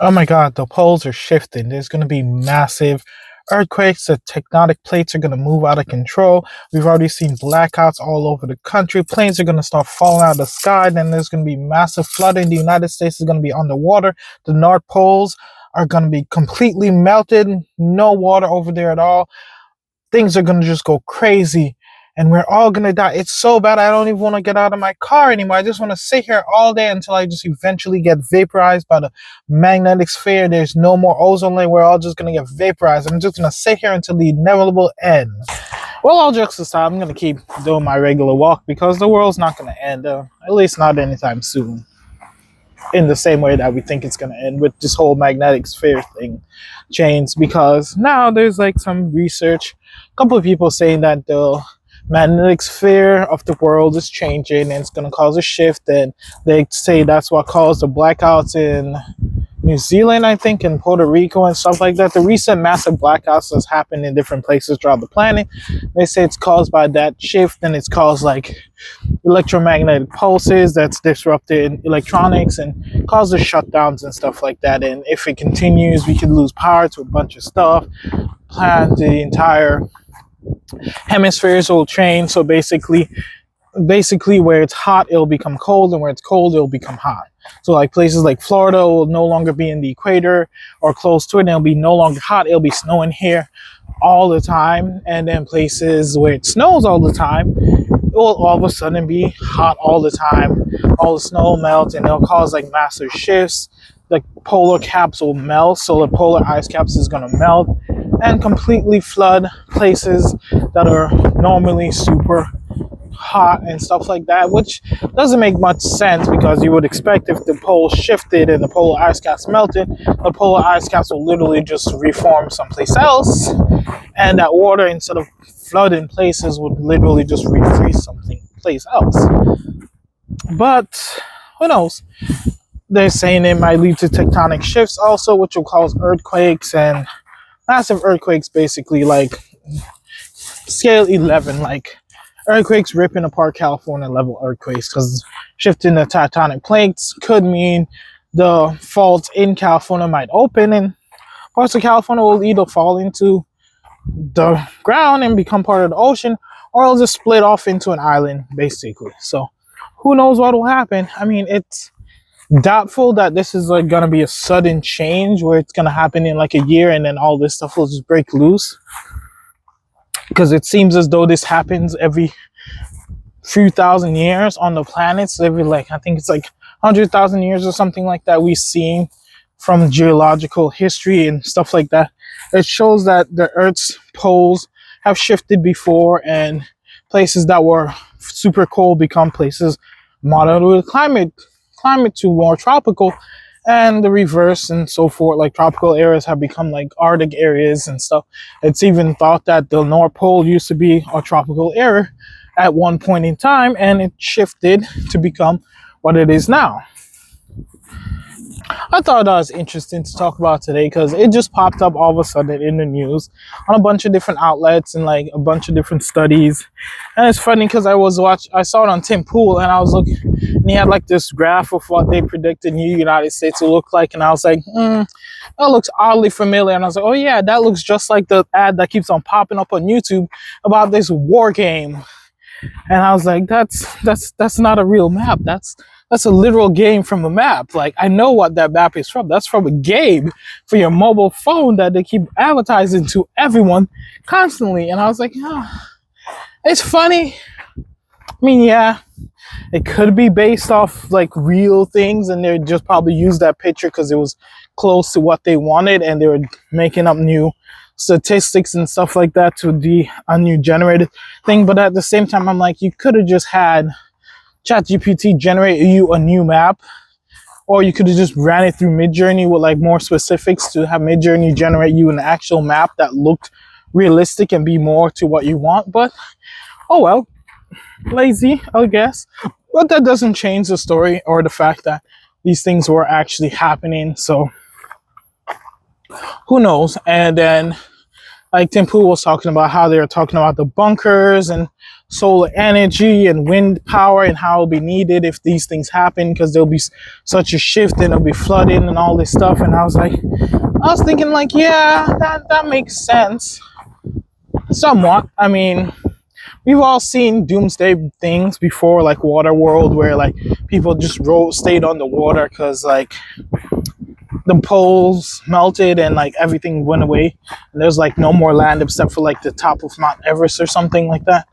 Oh my God, the poles are shifting. There's going to be massive earthquakes. The tectonic plates are going to move out of control. We've already seen blackouts all over the country. Planes are going to start falling out of the sky. Then there's going to be massive flooding. The United States is going to be underwater. The North Poles are going to be completely melted. No water over there at all. Things are going to just go crazy and we're all going to die. It's so bad. I don't even want to get out of my car anymore. I just want to sit here all day until I just eventually get vaporized by the magnetic sphere. There's no more ozone layer. We're all just going to get vaporized. I'm just going to sit here until the inevitable end. Well, all jokes aside, I'm going to keep doing my regular walk because the world's not going to end, at least not anytime soon, in the same way that we think it's going to end with this whole magnetic sphere thing change, because now there's like some research, a couple of people saying that the magnetic sphere of the world is changing and it's going to cause a shift, and they say that's what caused the blackouts in New Zealand, I think, and Puerto Rico and stuff like that. The recent massive blackouts that's happened in different places throughout the planet, they say it's caused by that shift, and it's caused like electromagnetic pulses that's disrupted electronics and causes shutdowns and stuff like that. And if it continues, we could lose power to a bunch of stuff. The entire hemispheres will change. So basically where it's hot, it'll become cold, and where it's cold, it'll become hot. So like places like Florida will no longer be in the equator or close to it, and it'll be no longer hot. It'll be snowing here all the time. And then places where it snows all the time, it will all of a sudden be hot all the time. All the snow melts, and it'll cause like massive shifts. The polar caps will melt, so the polar ice caps is going to melt and completely flood places that are normally super hot and stuff like that, which doesn't make much sense, because you would expect if the poles shifted and the polar ice caps melted, the polar ice caps will literally just reform someplace else, and that water, instead of flooding places, would literally just refreeze something place else. But who knows? They're saying it might lead to tectonic shifts also, which will cause earthquakes, and massive earthquakes, basically like scale 11, like earthquakes ripping apart California level earthquakes, because shifting the tectonic plates could mean the faults in California might open, and parts of California will either fall into the ground and become part of the ocean, or it'll just split off into an island, basically. So who knows what will happen? I mean, it's doubtful that this is like gonna be a sudden change where it's gonna happen in like a year and then all this stuff will just break loose, because it seems as though this happens every few thousand years on the planet. So every, like, I think it's like 100,000 years or something like that, we've seen from geological history and stuff like that. It shows that the Earth's poles have shifted before, and places that were super cold become places moderate with climate to more tropical, and the reverse and so forth. Like tropical areas have become like Arctic areas and stuff. It's even thought that the North Pole used to be a tropical area at one point in time, and it shifted to become what it is now. I thought that was interesting to talk about today, because it just popped up all of a sudden in the news on a bunch of different outlets and like a bunch of different studies. And it's funny because I saw it on Tim Pool, and I was looking, and he had like this graph of what they predicted New United States will look like, and I was like, that looks oddly familiar. And I was like, oh yeah, that looks just like the ad that keeps on popping up on YouTube about this war game. And I was like, that's not a real map. That's a literal game from a map. Like, I know what that map is from. That's from a game for your mobile phone that they keep advertising to everyone constantly. And I was like, it's funny. I mean, yeah, it could be based off like real things, and they just probably used that picture because it was close to what they wanted, and they were making up new statistics and stuff like that to be a new generated thing. But at the same time, I'm like, you could have just had ChatGPT generate you a new map, or you could have just ran it through Midjourney with like more specifics to have Midjourney generate you an actual map that looked realistic and be more to what you want. But oh well, lazy, I guess. But that doesn't change the story or the fact that these things were actually happening. So who knows? And then like Tim Pool was talking about how they were talking about the bunkers and solar energy and wind power and how it'll be needed if these things happen, because there'll be such a shift and there'll be flooding and all this stuff. And I was thinking like, yeah, that makes sense somewhat. I mean, we've all seen doomsday things before, like water world, where like people just stayed on the water because like the poles melted and like everything went away and there's like no more land except for like the top of Mount Everest or something like that.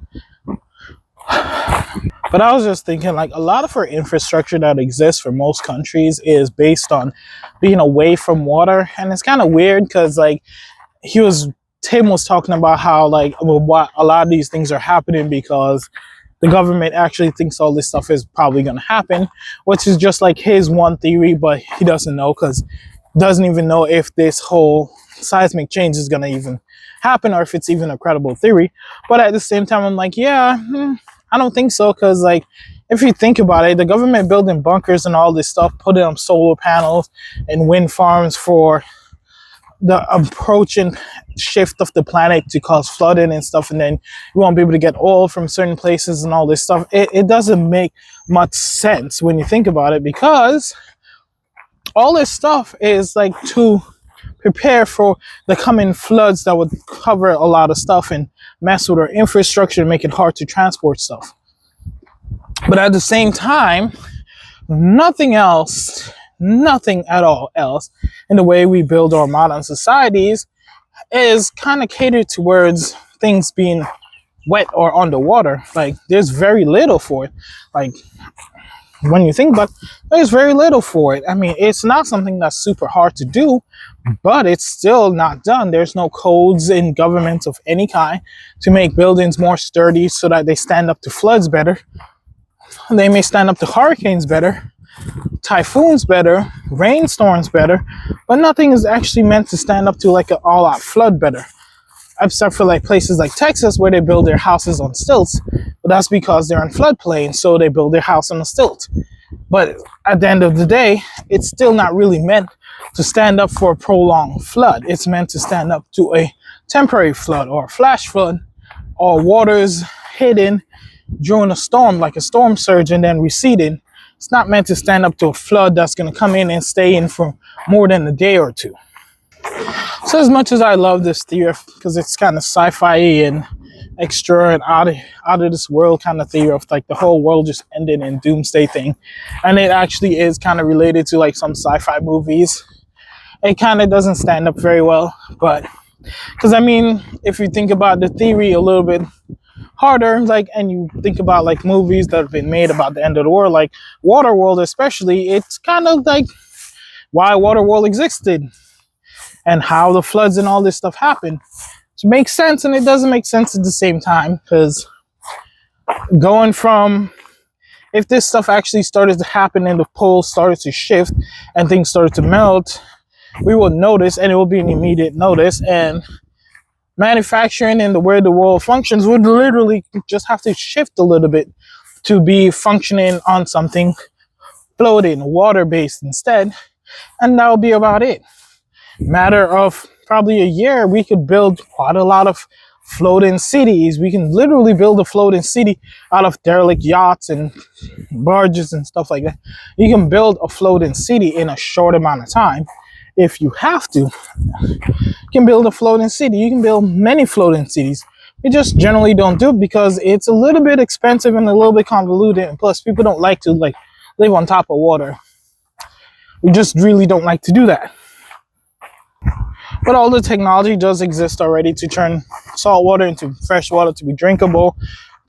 But I was just thinking, like, a lot of our infrastructure that exists for most countries is based on being away from water. And it's kind of weird because like Tim was talking about how like, well, what a lot of these things are happening because the government actually thinks all this stuff is probably going to happen, which is just like his one theory, but he doesn't know, because doesn't even know if this whole seismic change is going to even happen or if it's even a credible theory. But at the same time, I'm like, yeah, I don't think so, because like, if you think about it, the government building bunkers and all this stuff, putting on solar panels and wind farms for the approaching shift of the planet to cause flooding and stuff, and then you won't be able to get oil from certain places and all this stuff. It doesn't make much sense when you think about it, because all this stuff is like to prepare for the coming floods that would cover a lot of stuff and mess with our infrastructure and make it hard to transport stuff. But at the same time, nothing at all else in the way we build our modern societies is kind of catered towards things being wet or underwater. Like, there's very little for it. Like, when you think about it, there's very little for it. I mean, it's not something that's super hard to do, but it's still not done. There's no codes in governments of any kind to make buildings more sturdy so that they stand up to floods better. They may stand up to hurricanes better, typhoons better, rainstorms better, but nothing is actually meant to stand up to like an all-out flood better, except for like places like Texas where they build their houses on stilts. But that's because they're in floodplain, so they build their house on a stilt. But at the end of the day, it's still not really meant to stand up for a prolonged flood. It's meant to stand up to a temporary flood or a flash flood, or waters hidden during a storm, like a storm surge and then receding. It's not meant to stand up to a flood that's going to come in and stay in for more than a day or two. So as much as I love this theory, because it's kind of sci-fi and extra and out of this world kind of theory of like the whole world just ended in doomsday thing, and it actually is kind of related to like some sci-fi movies, it kind of doesn't stand up very well. But because I mean, if you think about the theory a little bit harder, like, and you think about like movies that have been made about the end of the world, like Waterworld especially, it's kind of like why Waterworld existed and how the floods and all this stuff happened. So it makes sense, and it doesn't make sense at the same time, because going from, if this stuff actually started to happen and the poles started to shift and things started to melt, we will notice, and it will be an immediate notice, and manufacturing and the way the world functions would literally just have to shift a little bit to be functioning on something floating, water-based instead, and that'll be about it. Matter of probably a year, we could build quite a lot of floating cities. We can literally build a floating city out of derelict yachts and barges and stuff like that. You can build a floating city in a short amount of time if you have to. You can build a floating city. You can build many floating cities. We just generally don't do it because it's a little bit expensive and a little bit convoluted, and plus people don't like to like live on top of water. We just really don't like to do that. But all the technology does exist already to turn salt water into fresh water to be drinkable,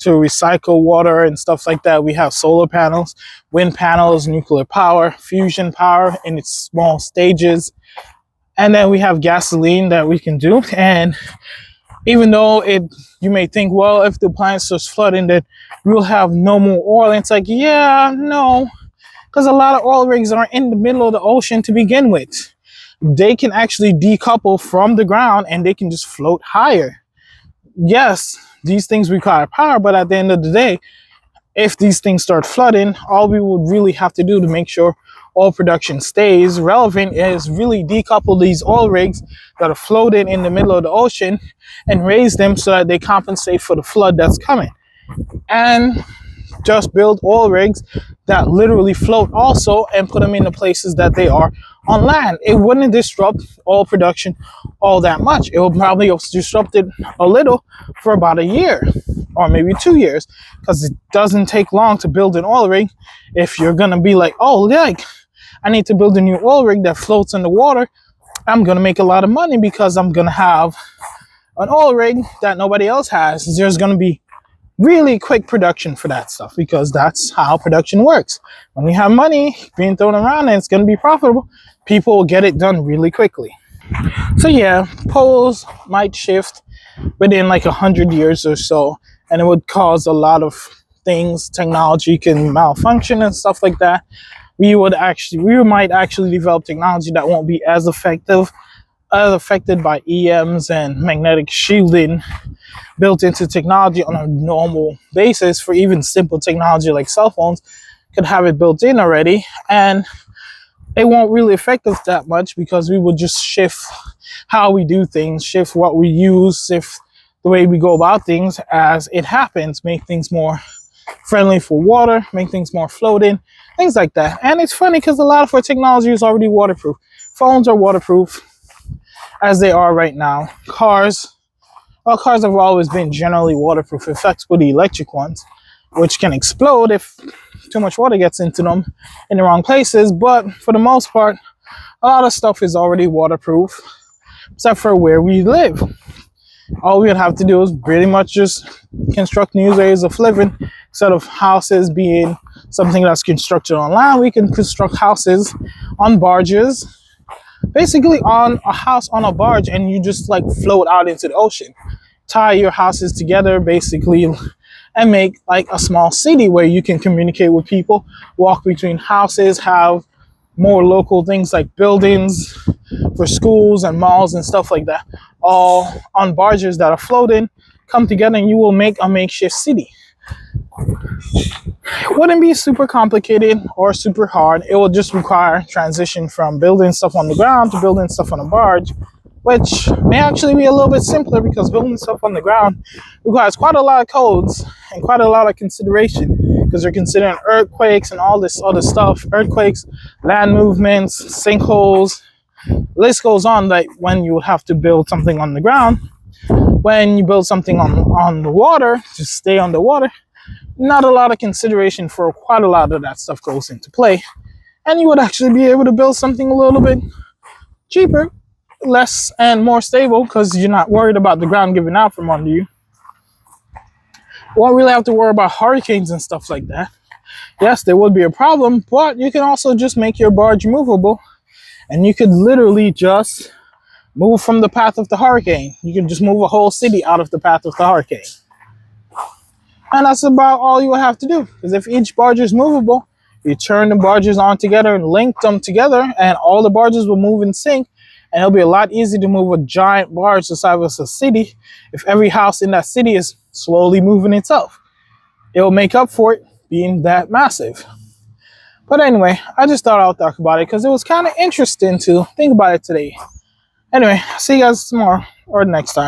to recycle water and stuff like that. We have solar panels, wind panels, nuclear power, fusion power in its small stages. And then we have gasoline that we can do. And even though you may think, well, if the planet starts flooding, then we'll have no more oil. And it's like, yeah, no, because a lot of oil rigs are in the middle of the ocean to begin with. They can actually decouple from the ground and they can just float higher. Yes, these things require power, but at the end of the day, if these things start flooding, all we would really have to do to make sure oil production stays relevant is really decouple these oil rigs that are floating in the middle of the ocean and raise them so that they compensate for the flood that's coming. and just build oil rigs that literally float also and put them in the places that they are on land. It wouldn't disrupt oil production all that much. It will probably disrupt it a little for about a year or maybe 2 years, because it doesn't take long to build an oil rig. If you're gonna be like, oh, like I need to build a new oil rig that floats in the water, I'm gonna make a lot of money because I'm gonna have an oil rig that nobody else has. There's gonna be really quick production for that stuff because that's how production works. When you have money being thrown around and it's going to be profitable, people will get it done really quickly. So yeah, poles might shift within like 100 years or so, and it would cause a lot of things. Technology can malfunction and stuff like that. We might actually develop technology that won't be as effective, as affected by EMs and magnetic shielding built into technology on a normal basis. For even simple technology like cell phones could have it built in already, and it won't really affect us that much because we will just shift how we do things, shift what we use, shift the way we go about things as it happens, make things more friendly for water, make things more floating, things like that. And it's funny because a lot of our technology is already waterproof. Phones are waterproof as they are right now. Cars have always been generally waterproof, except for the electric ones, which can explode if too much water gets into them in the wrong places. But for the most part, a lot of stuff is already waterproof, except for where we live. All we would have to do is pretty much just construct new areas of living. Instead of houses being something that's constructed on land, we can construct houses on barges, basically on a house on a barge, and you just like float out into the ocean. Tie your houses together basically and make like a small city where you can communicate with people, walk between houses, have more local things like buildings for schools and malls and stuff like that, all on barges that are floating, come together, and you will make a makeshift city. It wouldn't be super complicated or super hard. It will just require transition from building stuff on the ground to building stuff on a barge, which may actually be a little bit simpler because building stuff on the ground requires quite a lot of codes and quite a lot of consideration, because you're considering earthquakes and all this other stuff. Earthquakes, land movements, sinkholes, the list goes on. Like when you have to build something on the ground, when you build something on the water to stay on the water, not a lot of consideration for quite a lot of that stuff goes into play. And you would actually be able to build something a little bit cheaper, less and more stable, because you're not worried about the ground giving out from under you. You won't really have to worry about hurricanes and stuff like that. Yes, there would be a problem, but you can also just make your barge movable, and you could literally just move from the path of the hurricane. You can just move a whole city out of the path of the hurricane. And that's about all you would have to do. Because if each barge is movable, you turn the barges on together and link them together, and all the barges will move in sync. And it'll be a lot easier to move a giant barge the size of a city if every house in that city is slowly moving itself. It'll make up for it being that massive. But anyway, I just thought I'll talk about it because it was kind of interesting to think about it today. Anyway, see you guys tomorrow or next time.